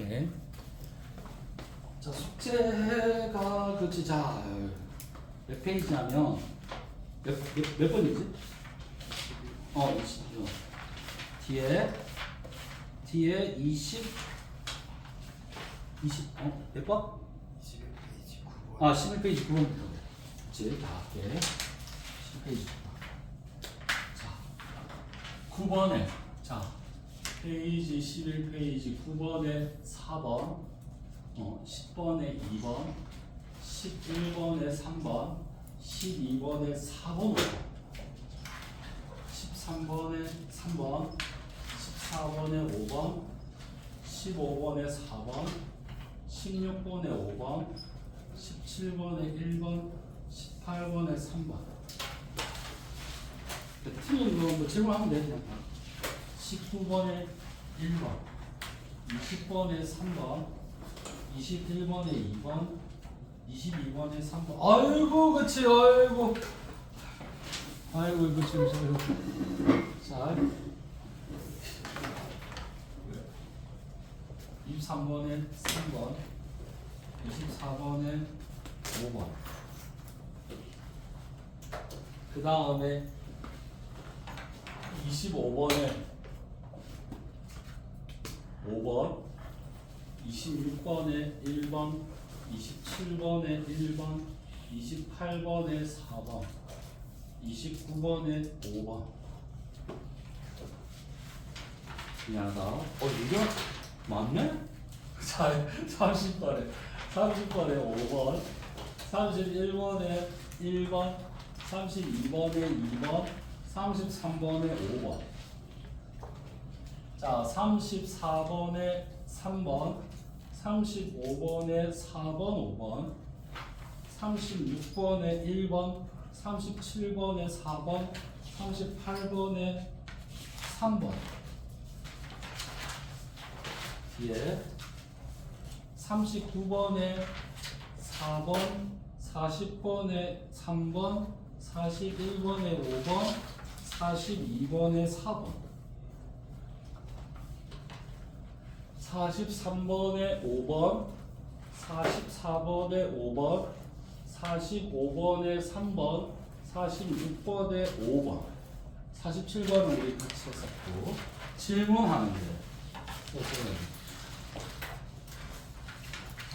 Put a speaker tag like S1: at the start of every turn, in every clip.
S1: 볼게. 자, 숙제가 그치. 자, 몇 페이지냐면 몇 번이지? 20. 뒤에 20 몇 번?
S2: 21페이지 9번.
S1: 11페이지 9번부터. 그치. 다 할게. 11페이지 9번. 자, 9번에 자, 페이지 11페이지 9번에 4번, 10번에 2번, 11번에 3번, 12번에 4번, 13번에 3번, 14번에 5번, 15번에 4번, 16번에 5번, 17번에 1번, 18번에 3번. 틀린 거 뭐 질문하면 돼. 그냥 19번에 1번, 20번에 3번, 21번에 2번, 22번에 3번. 아이고, 그치, 아이고. 아이고, 이거 지금, 자. 23번에 3번, 24번에 5번. 그 다음에 25번에 5번, 26번에 1번, 27번에 1번, 28번에 4번, 29번에 5번. 미안하다. 이거 맞네? 30번에 5번, 31번에 1번, 32번에 2번, 33번에 5번. 자, 34번에 3번, 35번에 4번, 5번, 36번에 1번, 37번에 4번, 38번에 3번. 뒤에 39번에 4번, 40번에 3번, 41번에 5번, 42번에 4번, 43번에 5번, 44번에 5번, 45번에 3번, 46번에 5번, 47번은 우리 같이 했었고, 질문하면 돼요.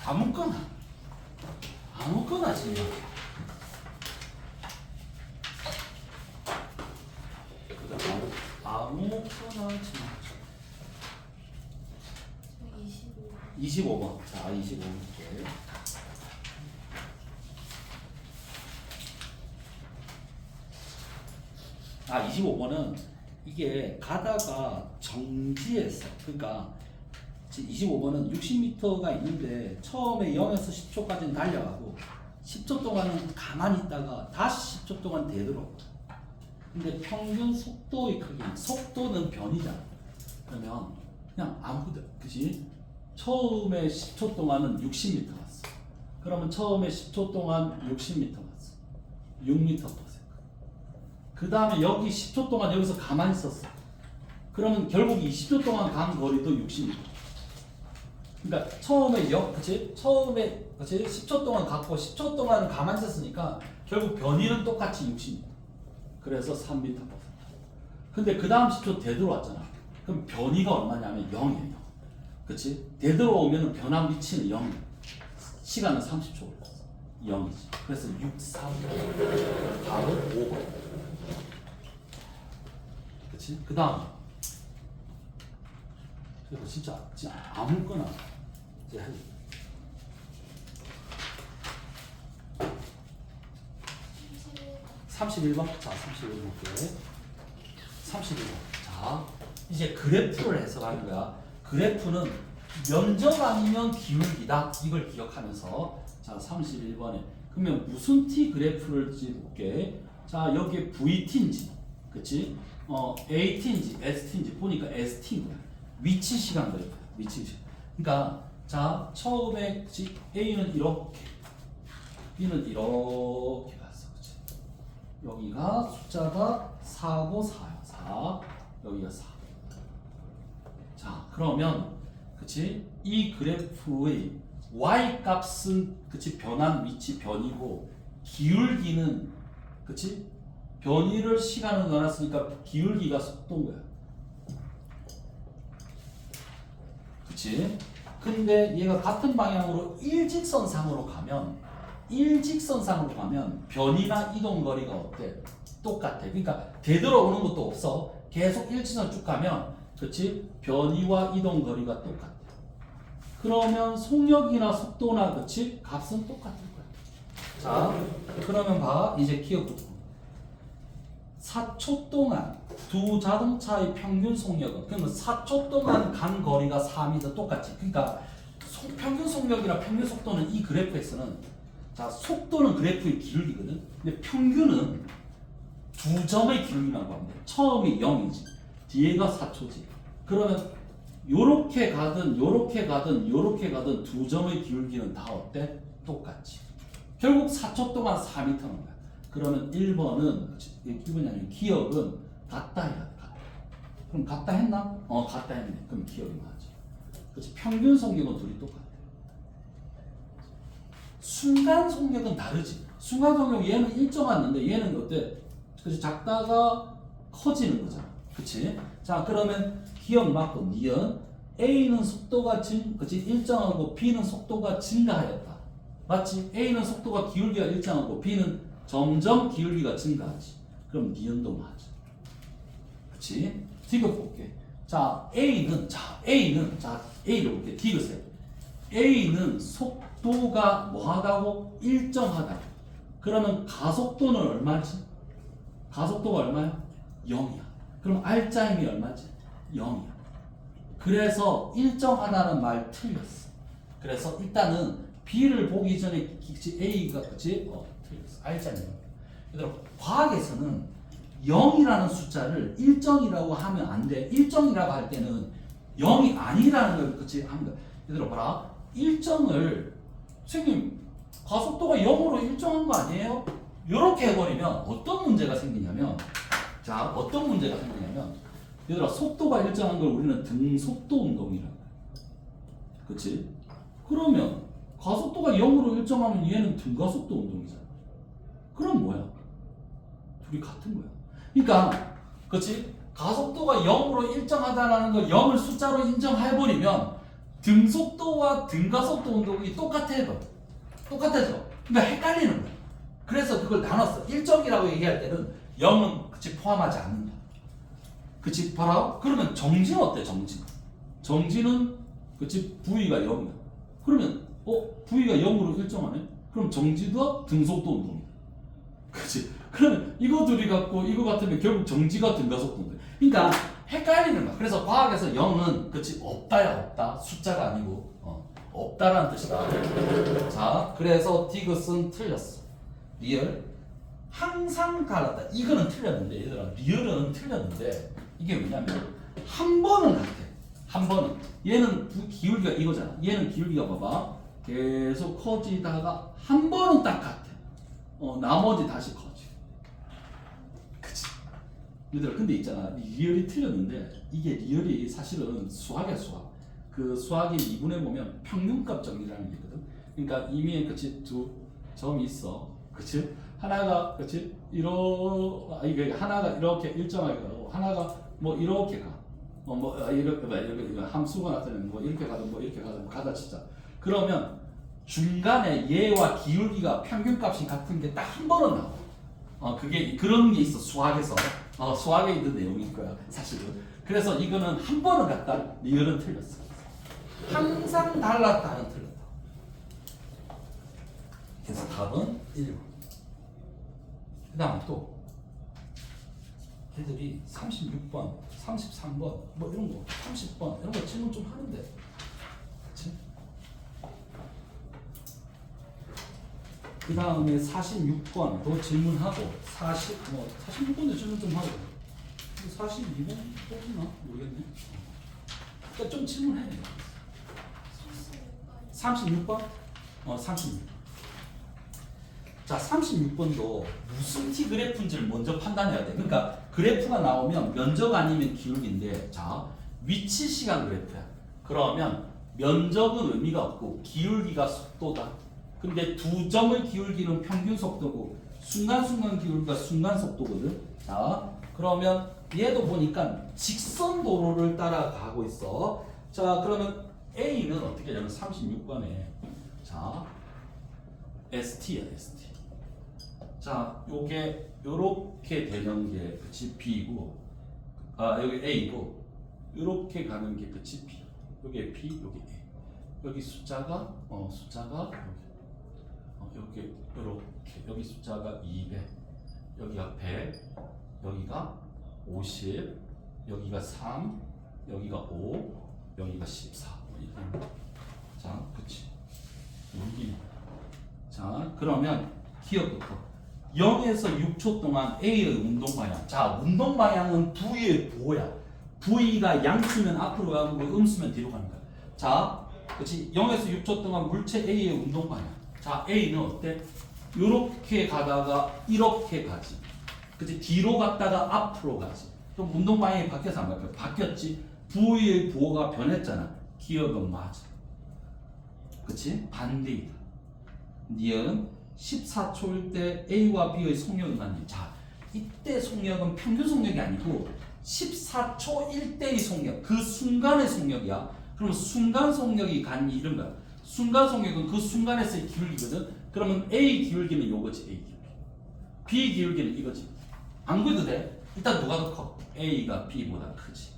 S1: 아무거나 질문. 아무거나 질문. 25번. 자, 25번 볼게요. 아, 25번은 이게 가다가 정지했어. 그러니까 25번은 60m가 있는데 처음에 0에서 10초까지는 달려가고 10초 동안은 가만히 있다가 다시 10초 동안 되돌아오고. 근데 평균 속도의 크기, 속도는 변이잖아. 그러면 그냥 아무것도, 그치? 처음에 10초 동안은 60m 갔어. 그러면 처음에 10초 동안 60m 갔어. 6m/s. 그 다음에 여기 10초 동안 여기서 가만히 있었어. 그러면 결국 20초 동안 간 거리도 60m. 그러니까 처음에 그치? 그치? 10초 동안 갔고 10초 동안 가만히 있었으니까 결국 변이는 똑같이 60m. 그래서 3m/s. 근데 그 다음 10초 되돌아왔잖아. 그럼 변이가 얼마냐면 0이에요. 그치? 되돌아오면 변화 미치는 0이야. 시간은 30초 걸렸어. 0이지. 그래서 6, 3, 바로 5번. 그치? 그 다음. 그래서 진짜 아무거나 이제 해. 자, 31번 볼게. 31번. 자, 이제 그래프를 해석하는 거야. 그래프는 면적 아니면 기울기다. 이걸 기억하면서. 자, 31번에. 그러면 무슨 t 그래프를 볼게. 자, 여기에 VT인지, 그치? AT인지, ST인지 보니까 ST인 거야. 위치 시간 그래프야. 위치 시간. 그러니까, 자, 처음에 A는 이렇게, B는 이렇게 갔어. 그치? 여기가 숫자가 4고 4야. 4. 여기가 4. 자, 그러면 그치? 이 그래프의 y 값은 그치 변한 위치 변이고 기울기는 그치 변이를 시간으로 나눴으니까 기울기가 속도인 거야. 그치? 근데 얘가 같은 방향으로 일직선상으로 가면 변이나 이동 거리가 어때? 똑같아. 그러니까 되돌아오는 것도 없어. 계속 일직선 쭉 가면 그치? 변이와 이동 거리가 똑같아. 그러면 속력이나 속도나 그치? 값은 똑같을 거야. 자, 그러면 봐. 이제 기억 붙고. 4초 동안 두 자동차의 평균 속력은 그러면 4초 동안 간 거리가 4m 똑같지. 그러니까 평균 속력이나 평균 속도는 이 그래프에서는 자 속도는 그래프의 기울기거든. 근데 평균은 두 점의 기울기라고 합니다. 처음이 0이지. 뒤에가 4초지. 그러면 요렇게 가든 요렇게 가든 요렇게 가든 두 점의 기울기는 다 어때? 똑같지. 결국 4초 동안 4m는 거야. 그러면 1번은 1번이 아니고 기억은 같다 해야 돼. 같다. 그럼 같다 했나? 같다 했네. 그럼 기억이 맞지. 그렇지. 평균 속력은 둘이 똑같아. 순간 속력은 다르지. 순간 속력 얘는 일정한데 얘는 어때? 그렇지. 작다가 커지는 거잖아. 그렇지? 자, 그러면 기억 맞고 니은 A는 속도가 그렇지 일정하고 B는 속도가 증가하였다. 맞지? A는 속도가 기울기가 일정하고 B는 점점 기울기가 증가하지. 그럼 니은도 맞아. 그렇지? 디귿 볼게. 자, A를 볼게. 디귿에 A는 속도가 뭐하다고? 일정하다. 그러면 가속도는 얼마지? 가속도가 얼마야? 0이야. 그럼 R자임이 얼마지? 0이야. 그래서 일정하다는 말 틀렸어. 그래서 일단은 B를 보기 전에 A가 그치? 틀렸어. R자임. 얘들아, 과학에서는 0이라는 숫자를 일정이라고 하면 안 돼. 일정이라고 할 때는 0이 아니라는 걸 그치? 합니다. 얘들아 봐라. 일정을 선생님 가속도가 0으로 일정한 거 아니에요? 이렇게 해버리면 어떤 문제가 생기냐면 자 어떤 문제가 생기냐면 얘들아 속도가 일정한 걸 우리는 등속도 운동이라고 해. 그치? 그러면 가속도가 0으로 일정하면 얘는 등가속도 운동이잖아. 그럼 뭐야? 둘이 같은 거야. 그러니까 그치? 가속도가 0으로 일정하다라는 걸 0을 숫자로 인정해버리면 등속도와 등가속도 운동이 똑같아져. 그러니까 헷갈리는 거야. 그래서 그걸 나눴어. 일정이라고 얘기할 때는 0은 그치 포함하지 않는다. 그치 봐라. 그러면 정지는 어때? 정지는 그치 V가 0이야. 그러면 V가 0으로 일정하네. 그럼 정지도 등속도 운동이야. 그치? 그러면 이거 둘이 같고 이거 같으면 결국 정지가 등가속도 운동. 그러니까 헷갈리는 거야. 그래서 과학에서 0은 그치 없다야 없다. 숫자가 아니고 없다라는 뜻이다. 자, 그래서 디귿은 틀렸어. 리얼 항상 달랐다. 이거는 틀렸는데 얘들아 리얼은 틀렸는데 이게 왜냐면 한 번은 같아. 한 번은 얘는 기울기가 이거잖아. 얘는 기울기가 봐봐 계속 커지다가 한 번은 딱 같아. 나머지 다시 커지. 그치? 얘들아 근데 있잖아 리얼이 틀렸는데 이게 리얼이 사실은 수학이야 수학. 그 수학의 미분에 보면 평균값 정리라는 게 있거든. 그러니까 이미 그치 두 점이 있어. 그치? 하나가 그치 이게 하나가 이렇게 일정하게 가고 하나가 뭐 이렇게 가. 이렇게 함수가 나타내는 뭐 이렇게 가든 뭐 이렇게 가든 가다 치자. 그러면 중간에 얘와 기울기가 평균값이 같은 게 딱 한 번은 나와. 그게 그런 게 있어 수학에서. 수학에 있는 내용일 거야 사실은. 그래서 이거는 한 번은 같다. 리얼은 틀렸어. 항상 달랐다는 틀렸다. 그래서 답은 1번. 그 다음 또 애들이 36번, 33번 뭐 이런 거 30번 이런 거 질문 좀 하는데 그치? 그 다음에 46번도 질문하고 46번도 질문 좀 하고 42번 또 있나? 모르겠네. 그러니까 좀 질문해. 36번? 36번. 자, 36번도 무슨 T 그래프인지를 먼저 판단해야 돼. 그러니까 그래프가 나오면 면적 아니면 기울기인데 자, 위치 시간 그래프야. 그러면 면적은 의미가 없고 기울기가 속도다. 근데 두 점을 기울기는 평균 속도고 순간순간 기울기가 순간 속도거든. 자, 그러면 얘도 보니까 직선 도로를 따라가고 있어. 자, 그러면 A는 어떻게 되냐면 36번에 자, ST야, ST. 자, 요게 요렇게 되는 게 그치 B고 여기 A고 요렇게 가는 게 그치 B. 요게 B, 요게 A. 여기 숫자가 여기 요렇게 여기 숫자가 200, 여기가 100, 여기가 50, 여기가 3, 여기가 5, 여기가 14. 자, 그치. 여기. 자, 그러면 기억부터 0에서 6초 동안 A의 운동 방향. 자, 운동 방향은 V의 보호야. V가 양수면 앞으로 가고 음수면 뒤로 가는 거야. 자, 그치. 0에서 6초 동안 물체 A의 운동 방향. 자, A는 어때? 요렇게 가다가 이렇게 가지. 그치. 뒤로 갔다가 앞으로 가지. 그럼 운동 방향이 바뀌어서 안 바뀌어? 바뀌었지. V의 보호가 변했잖아. 기억은 맞아. 그치? 반대이다. 니은 14초일 때 A와 B의 속력은 같니? 자, 이때 속력은 평균 속력이 아니고 14초일 때의 속력, 그 순간의 속력이야. 그럼 순간 속력이 같니? 이런 거야. 순간 속력은 그 순간에서의 기울기거든. 그러면 A 기울기는 요거지, A 기울기. B 기울기는 이거지. 안 그래도 돼. 일단 누가 더 커? A가 B보다 크지.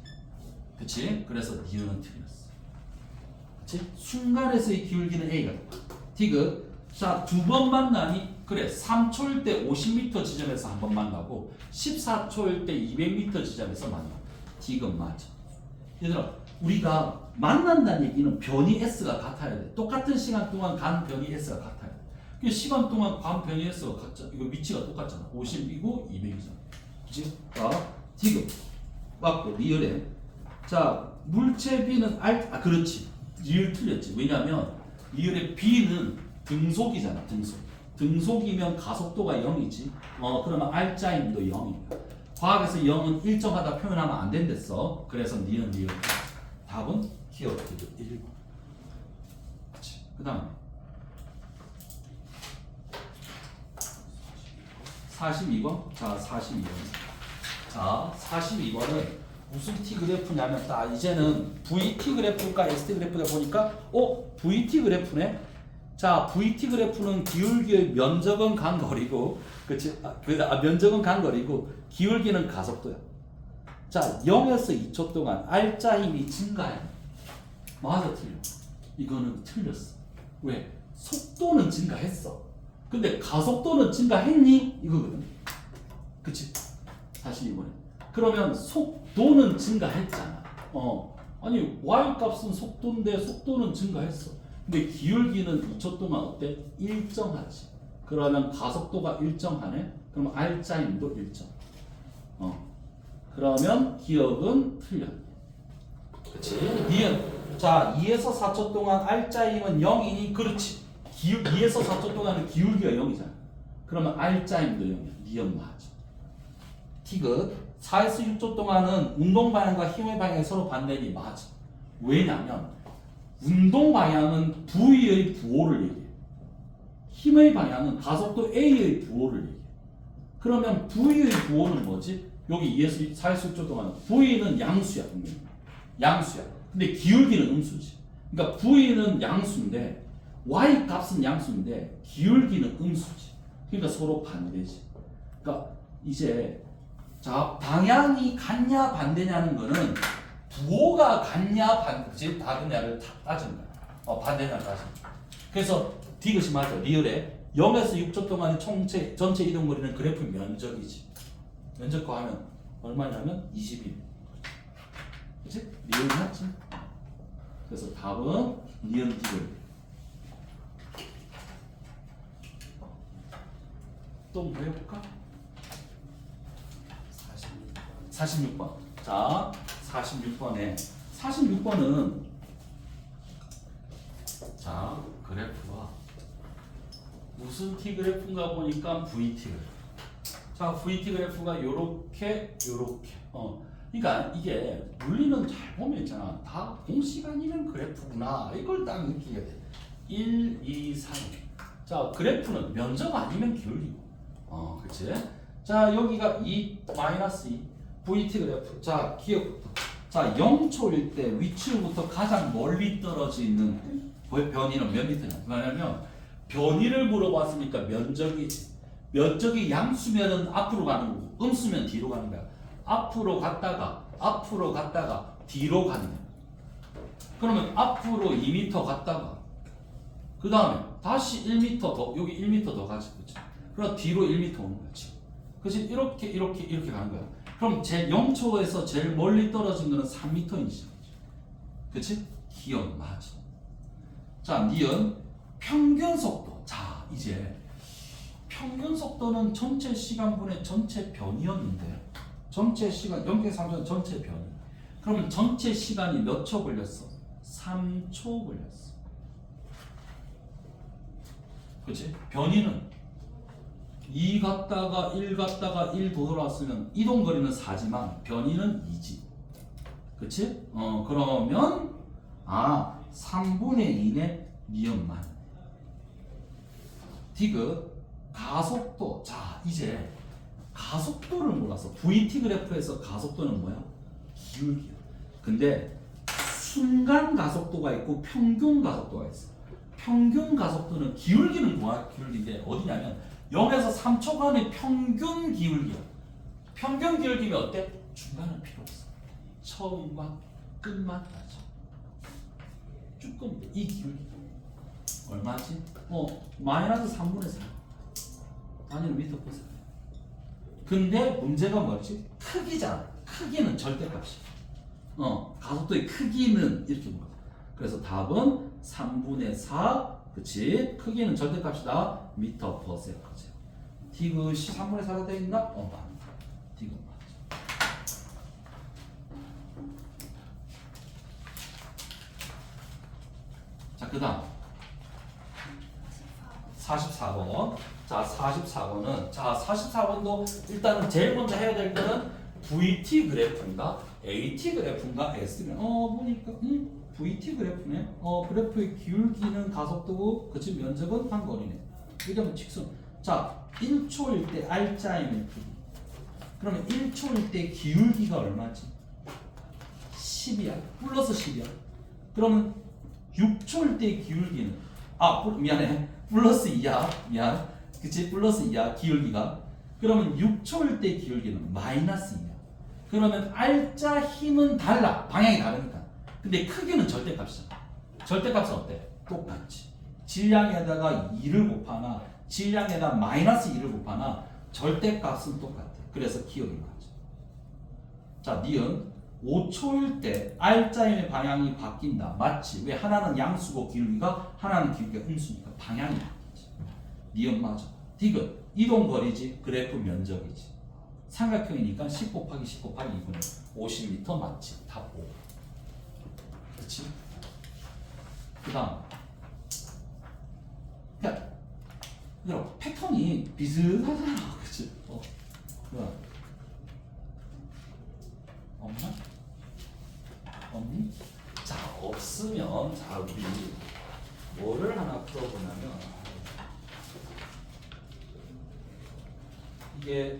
S1: 그치? 그래서 니은은 틀렸어. 그치? 순간에서의 기울기는 A가 더 커. 디귿. 자, 두 번 만나니? 그래, 3초일 때 50m 지점에서 한 번 만나고 14초일 때 200m 지점에서 만나. 디귿 맞아. 얘들아, 우리가 만난다는 얘기는 변이 S가 같아야 돼. 똑같은 시간 동안 간 변이 S가 같아야 돼. 그 시간 동안 간 변이 S가 같잖아. 이거 위치가 똑같잖아. 50이고 200이잖아. 그치? 자, 디귿. 맞고, 리을에. 자, 물체 B는 그렇지. 리을 틀렸지. 왜냐면 리을의 B는 등속이잖아, 등속. 등속이면 가속도가 0이지. 그러면 R자임도 0이야. 과학에서 0은 일정하다 표현하면 안 된댔어. 그래서 니은 리을. 답은 기억 디귿 1번. 그 다음에 42번. 자, 42번. 자, 42번은 무슨 T 그래프냐면 딱 이제는 VT 그래프가 ST 그래프다 보니까 VT 그래프네. 자, VT 그래프는 기울기의 면적은 간 거리고, 그치? 면적은 간 거리고, 기울기는 가속도야. 자, 0에서 2초 동안 R자 힘이 증가해. 맞아, 틀려. 이거는 틀렸어. 왜? 속도는 증가했어. 근데 가속도는 증가했니? 이거거든. 그치? 다시 이번에. 그러면 속도는 증가했잖아. 아니, Y 값은 속도인데 속도는 증가했어. 근데 기울기는 2초 동안 어때? 일정하지. 그러면 가속도가 일정하네? 그럼 R자임도 일정. 그러면 기억은 틀려. 그치? 니은. 자, 2에서 4초 동안 R자임은 0이니? 그렇지. 2에서 4초 동안은 기울기가 0이잖아. 그러면 R자임도 0이야. 니은 맞아. 디귿. 4에서 6초 동안은 운동 방향과 힘의 방향이 서로 반대니? 맞아. 왜냐면 운동 방향은 V의 부호를 얘기해. 힘의 방향은 가속도 A의 부호를 얘기해. 그러면 V의 부호는 뭐지? 여기 2에서 4에서 6초 동안 V는 양수야, 분명히. 양수야. 근데 기울기는 음수지. 그러니까 V는 양수인데 Y 값은 양수인데 기울기는 음수지. 그러니까 서로 반대지. 그러니까 이제 자, 방향이 같냐 반대냐는 거는 부호가 같냐 반대지 다르냐를 따지는 거야. 반대냐를 따지는 거야. 그래서 디귿이 맞아. 리을에 0에서 6초 동안의 전체 이동 거리는 그래프 면적이지. 면적 더하면 얼마냐면 21. 그치? 리을 맞지? 그래서 답은 니은 디귿. 또 뭐 해볼까? 46번. 자, 46번은 자, 그래프가 무슨 T 그래프인가 보니까 VT 그래프. 자, VT 그래프가 요렇게 그러니까 이게 물리는 잘 보면 있잖아. 다 공시간이면 그래프구나. 이걸 딱 느끼게 돼. 1, 2, 3. 자, 그래프는 면적 아니면 기울기고. 그치? 자, 여기가 2, 마이너스 2. VT 그래프. 자, 기억부터. 자, 0초일 때 위치로부터 가장 멀리 떨어져 있는 변이는 몇 미터냐? 왜냐면 변이를 물어봤으니까 면적이지. 면적이 양수면은 앞으로 가는 거고 음수면 뒤로 가는 거야. 앞으로 갔다가 뒤로 가는 거야. 그러면 앞으로 2m 갔다가 그 다음에 다시 1m 더 여기 1m 더 가지. 그치? 그럼 뒤로 1m 오는 거지. 그치? 이렇게 가는 거야. 그럼 제 0초에서 제일 멀리 떨어진 거는 3m이지. 그치? 기억 맞아. 자, 니은 평균 속도. 자, 이제 평균 속도는 전체 시간분의 전체 변이었는데 전체 시간 0.3전 전체 변이. 그러면 전체 시간이 몇 초 걸렸어? 3초 걸렸어. 그치? 변이는 2 갔다가 1 갔다가 1 돌아왔으면 이동거리는 4지만 변이는 2지. 그치? 그러면 3분의 2네 니은만. 디귿 가속도. 자, 이제 가속도를 몰라서 VT 그래프에서 가속도는 뭐야? 기울기야. 근데 순간 가속도가 있고 평균 가속도가 있어. 평균 가속도는 기울기는 뭐야? 기울기인데 어디냐면 0에서 3초간의 평균 기울기야. 평균 기울기면 어때? 중간은 필요 없어. 처음과 끝만 따져. 쭉 끄면 돼. 이 기울기 얼마지? 마이너스 3분의 4 아니면 미터 퍼 세컨드. 근데 문제가 뭐지? 크기잖아. 크기는 절대값이야. 가속도의 크기는 이렇게 물어. 그래서 답은 3분의 4. 그치? 크기는 절대값이다. 미터 퍼 세컨드. 디귿이 3분의 4가 되어 있나? 맞다. 디귿 맞죠. 자, 그 다음 44번. 자, 44번은 44번도 일단은 제일 먼저 해야 될 거는 VT 그래프인가 AT 그래프인가 S 그래프. 보니까 VT 그래프네. 그래프의 기울기는 가속도고 그치 면적은 한 거리네. 이러면 직선. 자, 1초일 때 R자이면 크기. 그러면 1초일 때 기울기가 얼마지? 10이야. 플러스 10이야. 그러면 6초일 때 기울기는 미안해. 플러스 2야. 미안. 그치? 플러스 2야. 기울기가. 그러면 6초일 때 기울기는 마이너스 2야. 그러면 R자 힘은 달라. 방향이 다르니까. 근데 크기는 절대값이잖아. 절대값은 어때? 똑같지. 질량에다가 2를 곱하나 질량에다 마이너스 2를 곱하나 절대값은 똑같아. 그래서 기억이 맞아. 자, 니은 5초일 때 R자임의 방향이 바뀐다. 맞지? 왜? 하나는 양수고 기울기가 하나는 기울기가 음수니까 방향이 바뀌지. 니은 맞아. 디귿 이동거리지. 그래프 면적이지. 삼각형이니까 10 곱하기 10 곱하기 2분의 50m 맞지? 답 5. 그렇지? 그 다음 그러니까 패턴이 비슷하잖아. 그치? 뭐야? 없나? 없니? 자, 없으면 자, 우리 뭐를 하나 풀어보냐면 이게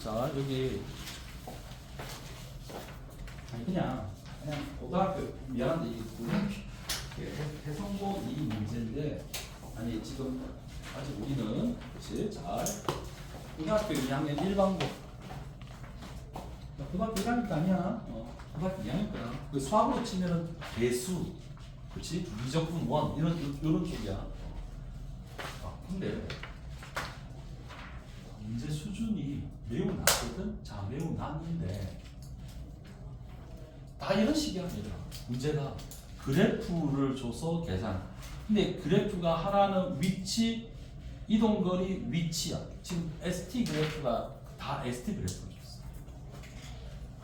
S1: 자, 여기 아니 그냥 고등학교 미안한데 이게 해성고 이 문제인데 아니 지금 아직 우리는 그치 잘 고등학교 2학년 1반고 고등학교 1학년 아니야. 고등학교 2학년 거야. 그 수학으로 치면은 배수 그치 미적분 원 이런 쪽이야. 근데 문제 수준이 매우 낮거든. 자, 매우 낮는데 다 이런 식이야. 얘들아. 문제가 그래프를 줘서 계산. 근데 그래프가 하나는 위치, 이동거리, 위치야. 지금 ST 그래프가 다 ST 그래프를 줬어.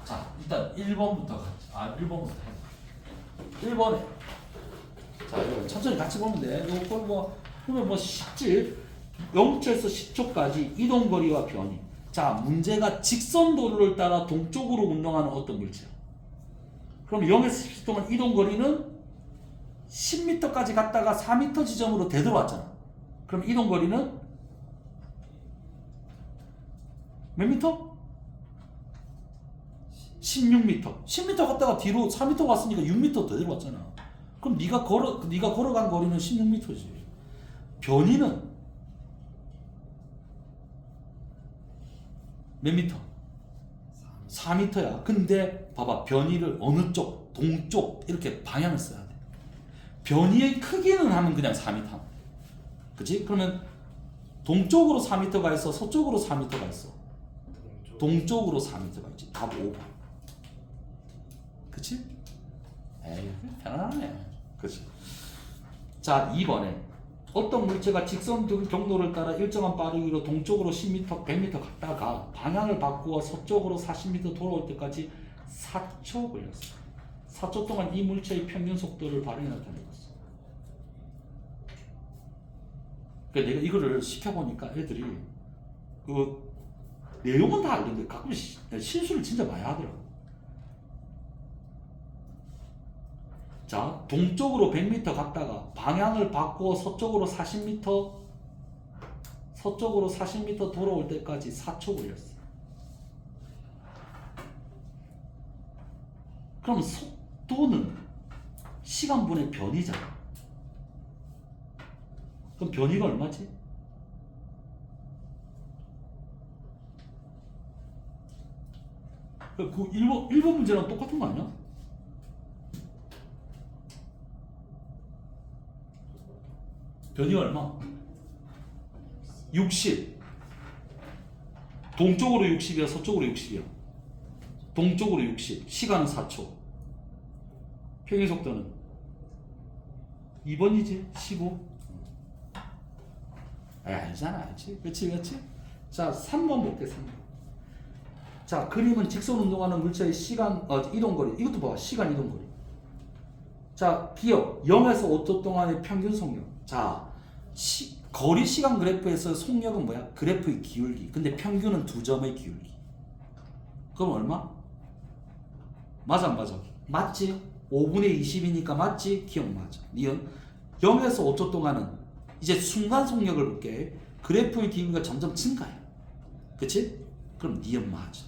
S1: 자, 일단 1번부터 가자. 1번부터 해. 1번에 자, 이거 천천히 같이 보면 돼. 이거 보면 쉽지. 0초에서 10초까지 이동거리와 변이. 자, 문제가 직선 도로를 따라 동쪽으로 운동하는 어떤 물체야. 그럼 0에서 10초 동안 이동 거리는 10m까지 갔다가 4m 지점으로 되돌아왔잖아. 그럼 이동 거리는 몇 미터? 16m. 10m 갔다가 뒤로 4m 왔으니까 6m 더 내려왔잖아. 그럼 네가 걸어간 거리는 16m지. 변이는 몇 미터? 4m야. 근데 봐봐, 변이를 어느 쪽, 동쪽 이렇게 방향을 써야 돼. 변이의 크기는 하면 그냥 4m. 그치? 그러면 동쪽으로 4m가 있어, 서쪽으로 4m가 있어. 동쪽으로 4m가 있지. 답 5번. 그치? 에이, 편안하네. 그치? 자, 2번에 어떤 물체가 직선 경로를 따라 일정한 빠르기로 동쪽으로 10m, 100m 갔다가 방향을 바꾸어 서쪽으로 40m 돌아올 때까지 4초 걸렸어. 4초 동안 이 물체의 평균 속도를 바르게 나타내봤어. 그러니까 내가 이거를 시켜보니까 애들이 그 내용은 다 알던데 가끔 실수를 진짜 많이 하더라고. 자, 동쪽으로 100m 갔다가 방향을 바꾸어 서쪽으로 40m 돌아올 때까지 4초 걸렸어. 그럼 속도는 시간분의 변이잖아. 그럼 변이가 얼마지? 그 1번 문제랑 똑같은 거 아니야? 변이가 얼마? 60. 동쪽으로 60이야, 서쪽으로 60이야. 동쪽으로 60. 시간은 4초. 평균 속도는 2번이지? 15. 알잖아, 알지? 그치? 자, 3번 볼게, 3번. 자, 그림은 직선 운동하는 물체의 시간, 이동거리. 이것도 봐, 시간 이동거리. 자, 기억. 0에서 5초 동안의 평균 속력. 자, 거리 시간 그래프에서 속력은 뭐야? 그래프의 기울기. 근데 평균은 2점의 기울기. 그럼 얼마? 맞아, 안 맞아? 맞지? 5분의 20이니까 맞지? 기억 맞아. 니은 0에서 5초 동안은 이제 순간 속력을 볼게. 그래프의 기울기가 점점 증가해. 그치? 그럼 니은 맞아.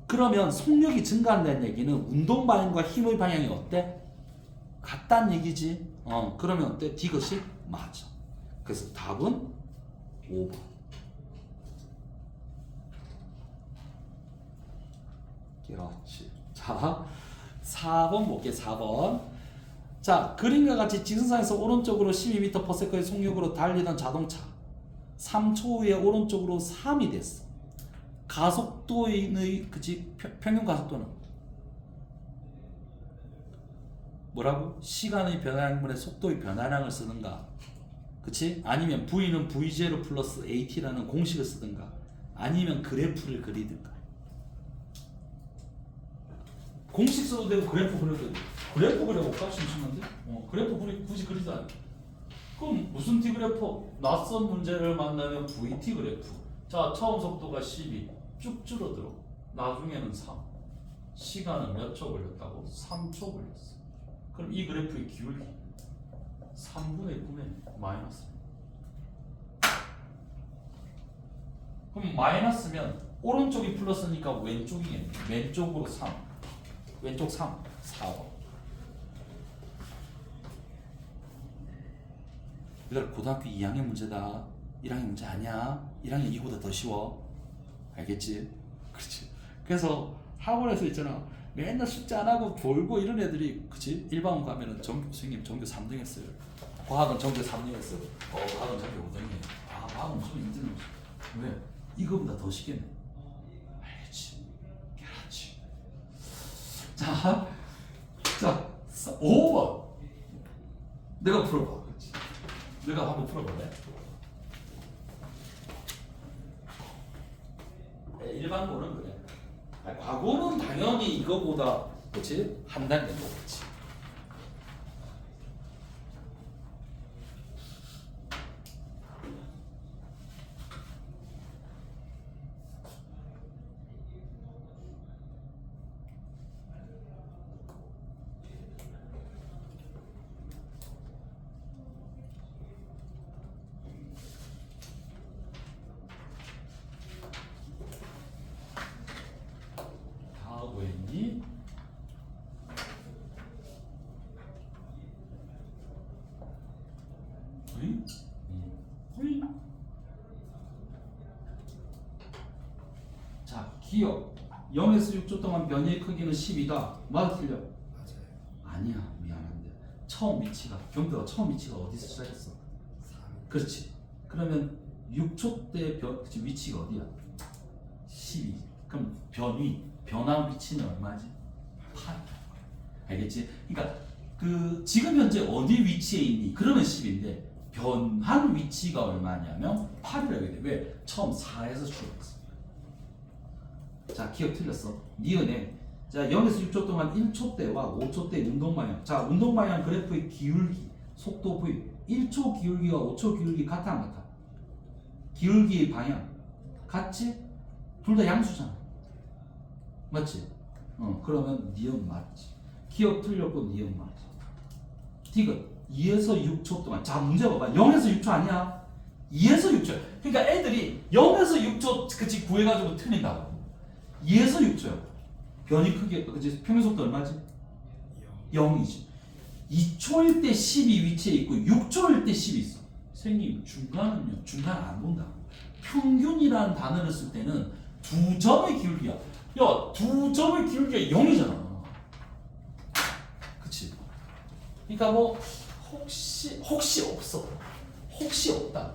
S1: 그러면 속력이 증가한다는 얘기는 운동 방향과 힘의 방향이 어때? 같다는 얘기지. 그러면 어때? 이것이 맞아. 그래서 답은 5번. 그렇지. 자, 4번 볼게. 4번. 자, 그림과 같이 직선상에서 오른쪽으로 12m/s의 속력으로 달리던 자동차 3초 후에 오른쪽으로 3이 됐어. 가속도의 그치 평균 가속도는 뭐라고? 시간의 변화량분의 속도의 변화량을 쓰는가? 그치? 아니면 V는 V0 플러스 AT라는 공식을 쓰든가 아니면 그래프를 그리든가. 공식 써도 되고 그래프 그려도 되고. 그래프 그려볼까? 심심한데? 그래프 굳이 그리지 않아. 그럼 무슨 T 그래프? 낯선 문제를 만나면 VT 그래프. 자, 처음 속도가 12 쭉 줄어들어. 나중에는 3. 시간은 몇 초 걸렸다고? 3초 걸렸어. 그럼 이 그래프의 기울기 3분의 9에 마이너스. 그럼 마이너스면 오른쪽이 플러스니까 왼쪽이겠네. 왼쪽으로 3. 왼쪽 3. 4번. 얘들아, 고등학교 2학년 문제다. 1학년 문제 아니야. 1학년 이거보다 더 쉬워. 알겠지? 그렇지. 그래서 학원에서 있잖아. 맨날 숙제 안 하고 졸고 이런 애들이, 그치? 일반원 가면은 선생님 전교 3등 했어요. 과학은 전교 3등 했어. 과학은 전교 5등이에요. 아, 과학은 좀 힘드네. 왜? 이거보다 더 쉽겠네. 알겠지? 그렇지. 자, 5번. 내가 풀어봐. 그렇지? 내가 한번 풀어볼래? 일반고는 그래. 과거는 당연히 이거보다 그렇지? 한 단계 높지. 어이? 어이? 자, 기억 0에서 6초 동안 변이의 크기는 10이다. 맞아 틀려?
S2: 맞아요.
S1: 아니야, 미안한데 처음 위치가 경도가 처음 위치가 어디서 시작했어?
S2: 3.
S1: 그렇지. 그러면 6초 때 그치, 위치가 어디야? 12. 그럼 변화 위치는 얼마지? 8. 알겠지? 그러니까 그 지금 현재 어디 위치에 있니? 그러면 10인데 변한 위치가 얼마냐면 8이라고 돼. 왜? 처음 4에서 출발했어. 자, 기억 틀렸어. 니은에 자 0에서 6초 동안 1초 때와 5초 때 운동 방향. 자, 운동 방향 그래프의 기울기, 속도 V. 1초 기울기와 5초 기울기 같아 안 같아? 기울기의 방향 같지? 둘 다 양수잖아. 맞지? 그러면 니은 맞지. 기억 틀렸고 니은 맞지. 디귿 2에서 6초 동안. 자, 문제 봐봐. 0에서 6초 아니야? 2에서 6초. 그러니까 애들이 0에서 6초 그치 구해가지고 틀린다고. 2에서 6초야. 변이 크기 그치 평균속도 얼마지? 0이지. 2초일 때 10이 위치해 있고 6초일 때 10이 있어. 선생님 중간은요. 중간 안 본다고. 평균이라는 단어를 쓸 때는 두 점의 기울기야. 야, 두 점의 기울기가 0이잖아. 그치? 그러니까 뭐 혹시 없어. 혹시 없다.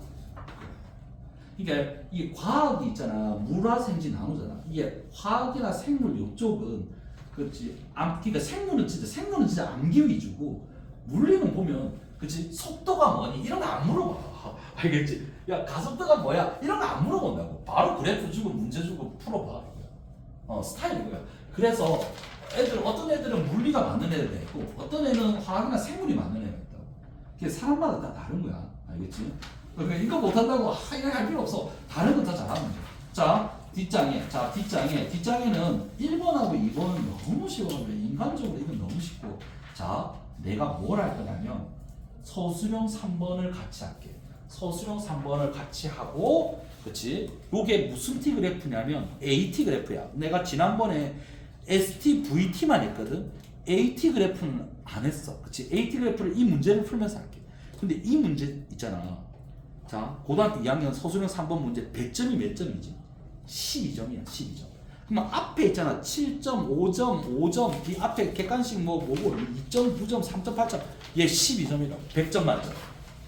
S1: 그러니까 이게 과학이 있잖아. 물화생지 나누잖아. 이게 화학이나 생물 이쪽은 그렇지. 그러니까 생물은 진짜 암기 위주고 물리는 보면 그렇지. 속도가 뭐니 이런 거 안 물어봐. 알겠지? 야, 가속도가 뭐야 이런 거 안 물어본다고. 바로 그래프 주고 문제 주고 풀어봐. 스타일이고요. 그래서 어떤 애들은 물리가 맞는 애들이 있고 어떤 애는 화학이나 생물이 맞는 애가 있다고. 그게 사람마다 다 다른 거야. 알겠지? 그러니까 이거 못한다고 이렇게 할 필요 없어. 다른 거 다 잘하면 돼. 자, 뒷장에는 1번하고 2번은 너무 쉬워요. 인간적으로 이건 너무 쉽고. 자, 내가 뭘 할 거냐면 서술형 3번을 같이 할게. 서술형 3번을 같이 하고, 그치? 요게 무슨 T 그래프냐면 AT 그래프야. 내가 지난번에 ST, VT만 했거든. AT 그래프는 안 했어. 그치? AT 그래프를 이 문제를 풀면서 할게. 근데 이 문제 있잖아. 자, 고등학교 2학년 서술형 3번 문제 배점이 몇 점이지? 12점이야, 12점. 그러면 앞에 있잖아. 7점, 5점, 5점, 이 앞에 객관식 뭐고 2점, 9점, 3점, 8점. 얘 12점이라고. 100점 만점.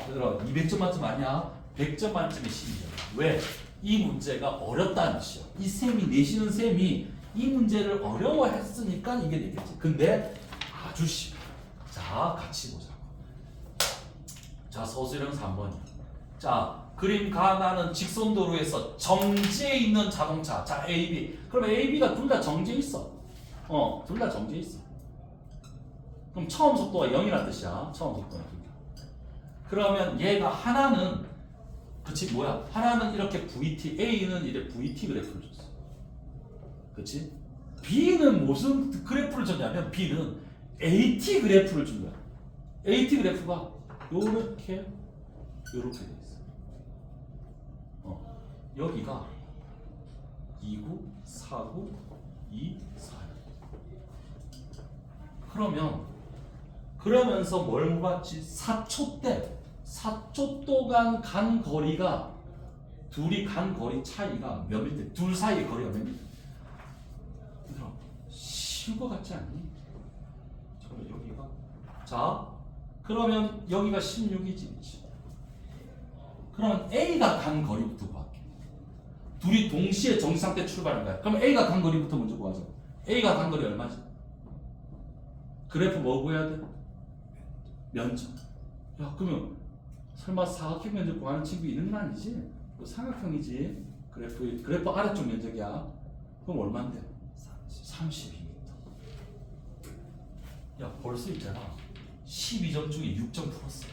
S1: 얘들아, 200점 만점 아니야? 100점 만점에 12점. 왜? 이 문제가 어렵다는 뜻이야. 이 쌤이 내시는 쌤이 이 문제를 어려워했으니까 이게 되겠지. 근데 아주 쉬워. 자, 같이 보자고. 자, 서술형 3번이야. 자, 그림 가나는 직선도로에서 정지해 있는 자동차. 자, A, B. 그럼 A, B가 둘 다 정지해 있어. 둘 다 정지해 있어. 그럼 처음 속도가 0이라는 뜻이야. 처음 속도가 0. 그러면 얘가 하나는 그치 뭐야? 하나는 이렇게 VT, A는 이래 VT 그래프를 줬어. 그치? B는 무슨 그래프를 줬냐면 B는 AT 그래프를 준 거야. AT 그래프가 요렇게 돼 있어. 여기가 2구, 4구, 2, 4. 그러면서 뭘 물었지? 4초 동안 간 거리가 둘이 간 거리 차이가 몇 미터? 둘 사이의 거리가 몇 미터? 얘들아, 쉬운 거 같지 않니? 잠깐만 여기가 자, 그러면 여기가 16이지. 그러면 A가 간 거리부터 구할게. 둘이 동시에 정지 상태 출발한 거야. 그럼 A가 간 거리부터 먼저 구하자. A가 간 거리 얼마지? 그래프 뭐 구해야 돼? 면적. 야, 그러면 설마 사각형 면적 구하는 친구 있는 건 아니지? 삼각형이지. 그래프 아래쪽 면적이야. 그럼 얼마인데? 32m. 야, 벌써 있잖아. 12점 중에 6점 풀었어.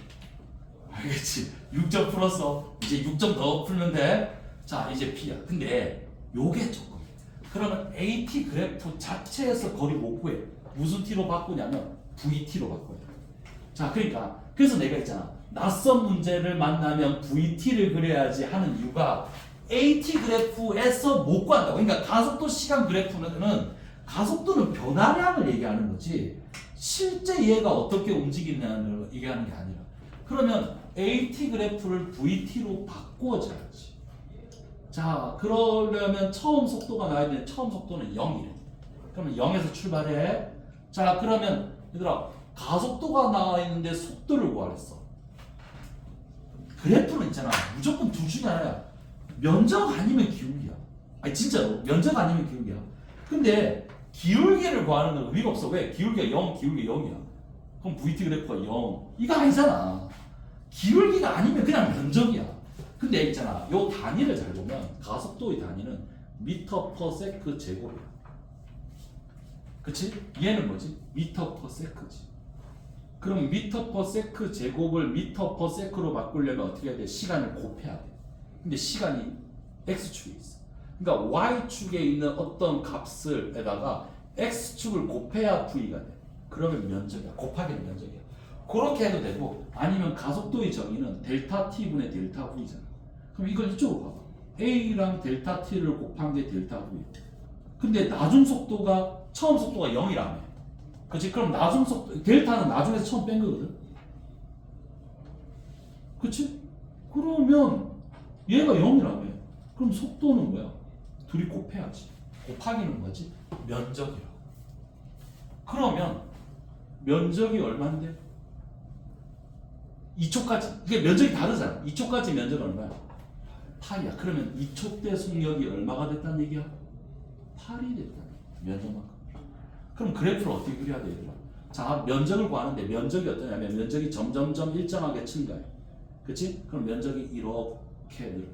S1: 알겠지? 6점 풀었어. 이제 6점 더 풀면 돼. 자, 이제 P야. 근데 요게 조금. 그러면 AT 그래프 자체에서 거리 못 구해. 무슨 T로 바꾸냐면 VT로 바꿔야 돼. 자, 그러니까 그래서 내가 있잖아. 낯선 문제를 만나면 VT를 그려야지 하는 이유가 AT 그래프에서 못 구한다고. 그러니까 가속도 시간 그래프는 가속도는 변화량을 얘기하는 거지 실제 얘가 어떻게 움직이냐를 얘기하는 게 아니라. 그러면 AT 그래프를 VT로 바꿔줘야지. 자, 그러려면 처음 속도가 나와야 되는데 처음 속도는 0이래. 그러면 0에서 출발해. 자, 그러면 얘들아 가속도가 나와 있는데 속도를 구하랬어. 그래프는 있잖아. 무조건 둘 중에 하나야. 면적 아니면 기울기야. 아니 진짜로 면적 아니면 기울기야. 근데 기울기를 구하는 건 의미가 없어. 왜? 기울기가 0, 기울기 0이야. 그럼 VT 그래프가 0. 이거 아니잖아. 기울기가 아니면 그냥 면적이야. 근데 있잖아. 요 단위를 잘 보면 가속도의 단위는 미터 퍼 세크 제곱이야. 그치? 얘는 뭐지? 미터 퍼 세크지. 그럼 미터 퍼 세크 제곱을 미터 퍼 세크로 바꾸려면 어떻게 해야 돼? 시간을 곱해야 돼. 근데 시간이 x축에 있어. 그러니까 y축에 있는 어떤 값을에다가 x축을 곱해야 v가 돼. 그러면 면적이야. 곱하기는 면적이야. 그렇게 해도 되고 아니면 가속도의 정의는 델타 t분의 델타 v잖아. 그럼 이걸 이쪽으로 봐봐. a랑 델타 t를 곱한 게 델타 v야. 근데 나중 속도가 처음 속도가 0이라며. 그치? 그럼 나중 속도 델타는 나중에서 처음 뺀 거거든. 그치? 그러면 얘가 0이라며. 그럼 속도는 뭐야? 둘이 곱해야지. 곱하기는 뭐지? 면적이라고. 그러면 면적이 얼마인데? 2초까지. 이게 면적이 다르잖아. 2초까지 면적 얼마야? 8이야. 그러면 2초 때 속력이 얼마가 됐다는 얘기야? 8이 됐다는 면적만큼. 그럼 그래프를 어떻게 그려야 돼, 얘들아? 자, 면적을 구하는데 면적이 어떠냐면 면적이 점점점 일정하게 증가해. 그치? 그럼 면적이 이렇게 늘어.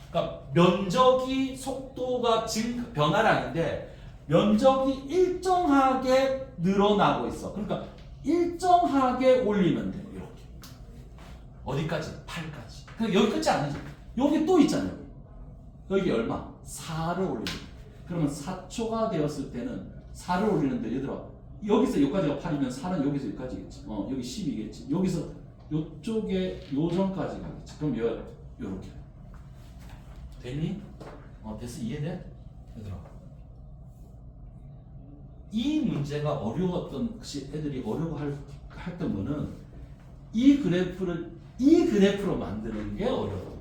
S1: 그러니까 면적이 속도가 변화량인데 면적이 일정하게 늘어나고 있어. 그러니까 일정하게 올리면 돼. 이렇게. 어디까지? 8까지. 그러니까 여기 끝이 아니지. 여기 또 있잖아요. 여기 얼마? 4를 올리는 거야. 그러면 4초가 되었을 때는 4를 올리는데 얘들아 여기서 여기까지가 8이면 4는 여기서 여기까지겠지. 여기 10이겠지. 여기서 요쪽에 요점까지 가겠지. 그럼 요렇게 됐니? 됐어? 이해돼? 얘들아 이 문제가 어려웠던 애들이 어려워했던 거는 이 그래프로 만드는 게 어려워.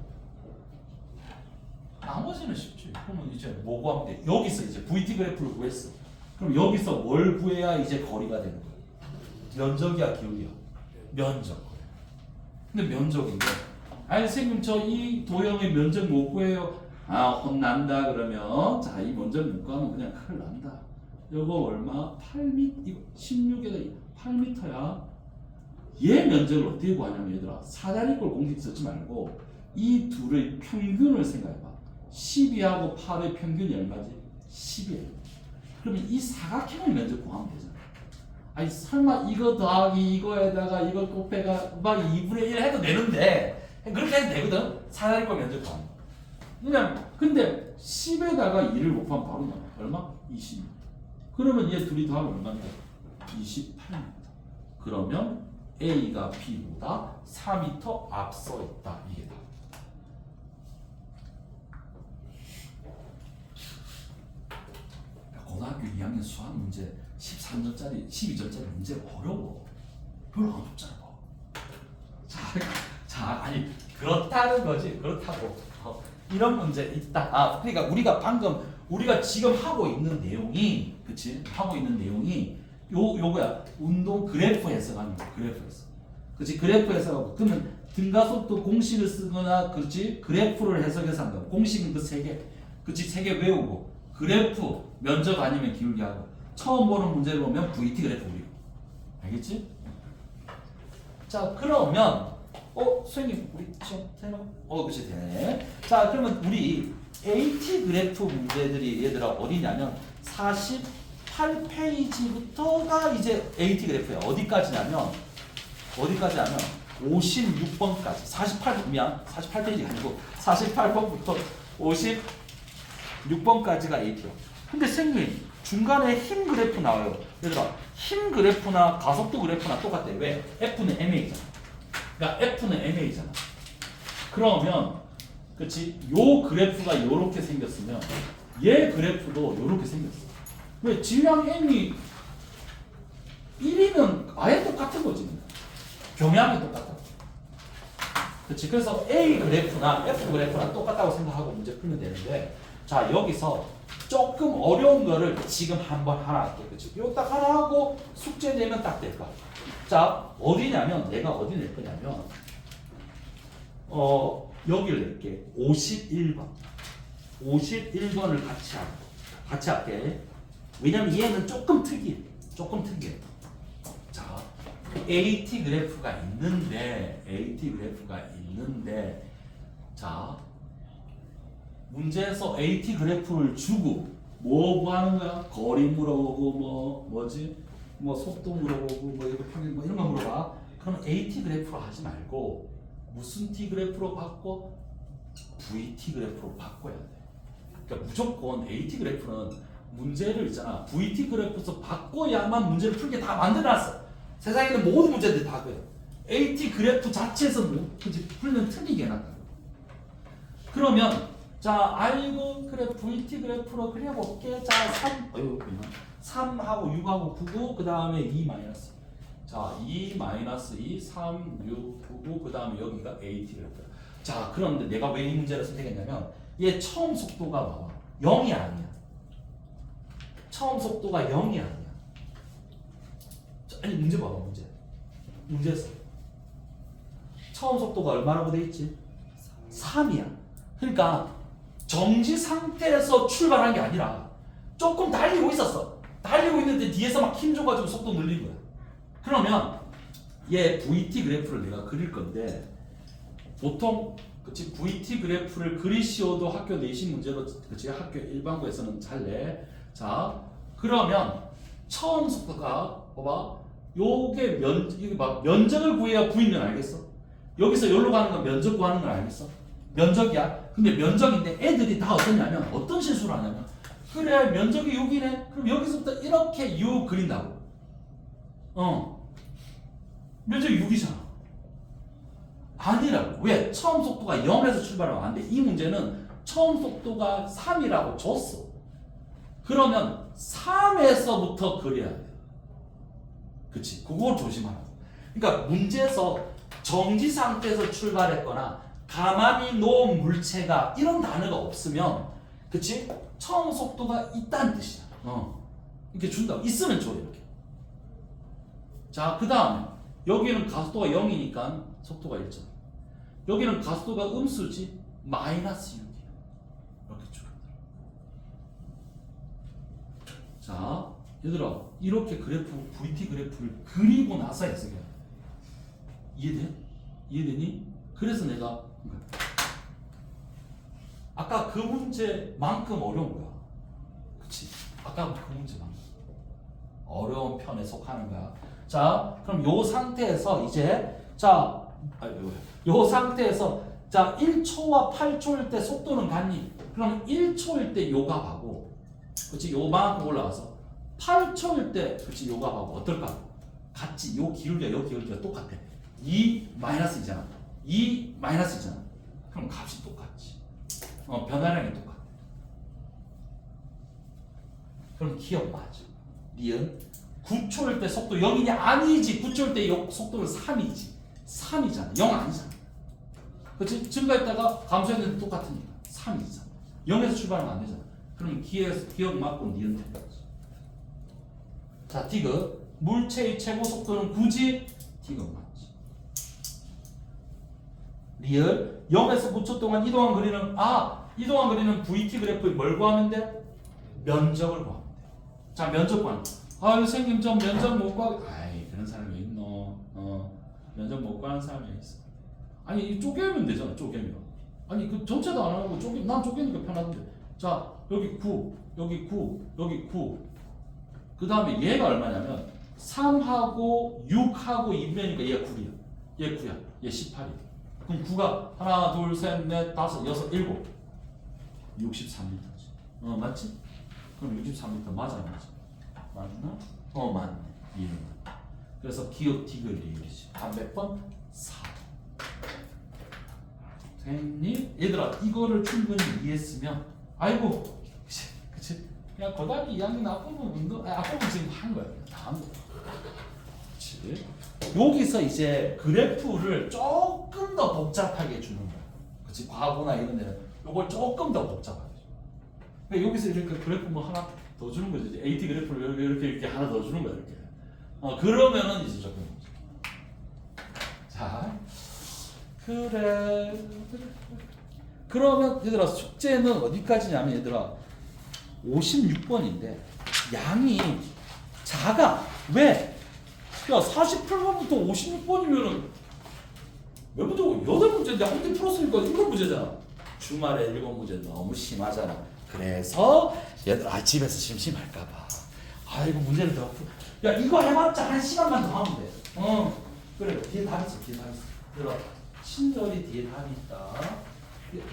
S1: 나머지는 쉽지. 그러면 이제 뭐 구하면 돼? 여기서 이제 VT 그래프를 구했어. 그럼 여기서 뭘 구해야 이제 거리가 되는 거야? 면적이야, 기울기야? 면적. 근데 면적인데, 아니 선생님 저 이 도형의 면적 못 구해요. 아 혼난다 그러면 자 이 면적 못 구하면 그냥 큰일 난다. 요거 얼마? 8m 이거 16에다 8m야. 얘 면적을 어떻게 구하냐면 얘들아 사다리꼴 공식 쓰지 말고 이 둘의 평균을 생각해봐. 12하고 8의 평균이 얼마지? 10이에요. 그러면 이 사각형의 면적 구하면 되잖아. 아니 설마 이거 더하기 이거에다가 이거 곱해가 막 2분의 1 해도 되는데 그렇게 해도 되거든. 사다리꼴 면적 구하면. 그냥 근데 10에다가 2를 곱하면 바로 나와. 얼마? 20. 그러면 얘 둘이 더하면 얼마인데? 28m. 그러면 A가 B보다 4m 앞서 있다. 이게 다. 고등학교 2학년 수학 문제 13점짜리, 12점짜리 문제 어려워. 별로 안 어렵잖아. 자, 아니 그렇다는 거지. 그렇다고. 이런 문제 있다. 그러니까 우리가 지금 하고 있는 내용이, 그치? 하고 있는 내용이 요거야. 운동 그래프 해석하는 거. 그래프 해석. 그치? 그래프 해석하고 그러면 등가속도 공식을 쓰거나, 그렇지? 그래프를 해석해서 한다. 공식은 그 세 개. 그치? 세 개 외우고 그래프 면적 아니면 기울기하고 처음 보는 문제를 보면 VT 그래프 그리고. 알겠지? 자, 그러면 선생님 우리 지금 되나? 그치 되네. 자, 그러면 우리 AT 그래프 문제들이 얘들아 어디냐면 48페이지부터가 이제 AT 그래프야. 어디까지냐면 56번까지. 48페이지가 아니고 48번부터 56번까지가 AT야. 근데 선생님 중간에 힘 그래프 나와요. 얘들아 힘 그래프나 가속도 그래프나 똑같대. 왜? F는 MA잖아. 그러니까 F는 MA잖아. 그러면 그치? 요 그래프가 요렇게 생겼으면 얘 그래프도 요렇게 생겼어. 왜? 질량 M이 1이면 아예 똑같은 거지. 경향이 똑같아. 그렇지. 그래서 A 그래프나 F 그래프나 똑같다고 생각하고 문제 풀면 되는데, 자 여기서 조금 어려운 거를 지금 한번 하나 할게. 그렇지. 이거 딱 하나 하고 숙제 내면 딱 될 거야. 자 어디냐면 내가 어디 낼 거냐면 여기를 낼게. 51번. 51번을 같이 할게. 왜냐면 얘는 조금 특이해. 자, AT 그래프가 있는데, 자, 문제에서 AT 그래프를 주고 뭐 구하는 거야? 거리 물어보고 뭐 속도 물어보고 뭐 이거 평균 뭐 이런 거 물어봐. 그럼 AT 그래프로 하지 말고 무슨 T 그래프로 바꿔? VT 그래프로 바꿔야 돼. 그러니까 무조건 AT 그래프는 문제를 있잖아. VT 그래프에서 바꿔야만 문제를 풀게 다 만들어놨어. 세상에 있는 모든 문제들 다 그래. AT 그래프 자체에서 풀면 틀리게 해놨다. 그러면 자 알고 그래 VT 그래프로 그려볼게. 자 3하고 6하고 9고 그 다음에 2 마이너스. 자 2 마이너스 2 3 6 9 그 다음에 여기가 AT 그래프야. 자 그런데 내가 왜 이 문제를 선택했냐면 얘 처음 속도가 봐봐 0이 아니야. 처음 속도가 0이 아니야. 아니 문제 봐봐. 문제에서 처음 속도가 얼마라고 돼 있지? 3이야. 그러니까 정지 상태에서 출발한 게 아니라 조금 달리고 있었어. 달리고 있는데 뒤에서 막 힘줘가지고 속도 늘린 거야. 그러면 얘 VT 그래프를 내가 그릴 건데 보통 그치 VT 그래프를 그리시오도 학교 내신 문제로 그치 학교 일반고에서는 잘 내. 자 그러면 처음 속도가 봐봐 요게 이게 막 면적을 구해야 구이면 알겠어? 여기서 여기로 가는 건 면적 구하는 건 알겠어? 면적이야. 근데 면적인데 애들이 다 어떠냐면 어떤 실수를 하냐면 그래 면적이 6이네. 그럼 여기서부터 이렇게 6 그린다고. 면적이 6이잖아. 아니라고. 왜? 처음 속도가 0에서 출발하면 안 돼. 이 문제는 처음 속도가 3이라고 줬어. 그러면 3에서부터 그려야 돼. 그치? 그걸 조심하라고. 그러니까 문제에서 정지 상태에서 출발했거나 가만히 놓은 물체가 이런 단어가 없으면 그치? 처음 속도가 있다는 뜻이야. 이렇게 준다고. 있으면 줘 이렇게. 자, 그 다음에 여기는 가속도가 0이니까 속도가 1점. 여기는 가속도가 음수지 마이너스 6이야. 이렇게 줘. 자, 얘들아 이렇게 그래프 VT 그래프를 그리고 나서 해석해야 돼. 이해돼? 이해되니? 그래서 내가 아까 그 문제만큼 어려운 거야. 그치? 아까 그 문제만큼 어려운 편에 속하는 거야. 자, 그럼 요 상태에서 이제 요 상태에서 자 1초와 8초일 때 속도는 같니? 그럼 1초일 때 요값하고 그치? 요만큼 올라가서 8초일 때 그치? 요값하고 어떨까? 같지? 요 기울기가 똑같아. 2 마이너스이잖아. 2 마이너스이잖아. 그럼 값이 똑같지. 변화량이 똑같아. 그럼 기억 맞아. 니은 9초일 때 속도 0이냐? 아니지. 9초일 때 속도는 3이지. 3이잖아. 0 아니잖아. 그치? 증가했다가 감소했는데 똑같으니까 3이잖아. 0에서 출발하면 안 되잖아. 그럼 기억 맞고 니은 되는 거지. 자, 디귿. 물체의 최고 속도는 굳이 디귿 맞지. 리을 0에서 9초 동안 이동한 그리는 VT 그래프에 뭘 구하면 돼? 면적을 구하면 돼. 자, 면적 구하는 거. 선생님 좀 면적 못 구하고 아이 그런 사람이 있노. 면적 못 구하는 사람이 있어. 아니 쪼개면 되잖아. 쪼개면. 아니 그 전체도 안 하고 난 쪼개니까 편하던데. 자, 여기 9 여기 9 여기 9 그 다음에 얘가 얼마냐면 3하고 6하고 이면이니까 얘가 9이야. 얘 9야. 얘 18이야. 그럼 9가 하나, 둘, 셋, 넷, 다섯, 여섯, 일곱 63m지. 맞지? 그럼 63m 맞아 안 맞아? 맞나? 맞네. 이해. 그래서 기억 디귿 리을이지. 몇 번? 4. 선생님, 얘들아 이거를 충분히 이해했으면 아이고 그치? 야 고등학교 2학년 앞부분 지금 한 거야. 다 한 거야. 그치? 여기서 이제 그래프를 조금 조금 더 복잡하게 주는 거야. 그치? 과거나 이런 데는 요걸 조금 더 복잡하게 줘. 그러니까 여기서 이렇게 그래프 뭐 하나 더 주는 거지. 이제 AT 그래프를 이렇게 하나 더 주는 거야. 이렇게. 그러면은 이제 조금. 자, 그래. 그러면 얘들아 숙제는 어디까지냐면 얘들아 56번인데 양이 작아. 왜? 야 48번부터 56번이면은 몇 문제고? 8문제인데 한 문제 풀었으니까 7문제잖아. 주말에 7문제 너무 심하잖아. 그래서 얘들아 집에서 심심할까봐 아이고 문제를 더 풀. 야 이거 해봤자 1시간만 더 하면 돼. 그래 뒤에 답 있어. 뒤에 답 있어. 들어 친절히 뒤에 답이 있다.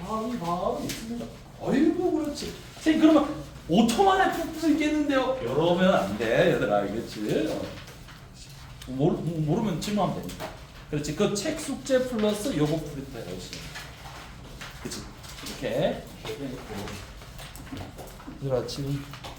S1: 답이 바로 있습니다. 아이고 그렇지. 선생님 그러면 5초 만에 풀 수 있겠는데요? 이러면 안 돼 얘들아 알겠지? 모르면 질문하면 되니까. 그렇지. 그 책 숙제 플러스 요거 풀이도 해야지. 그렇지. 이렇게. 얘들아 지금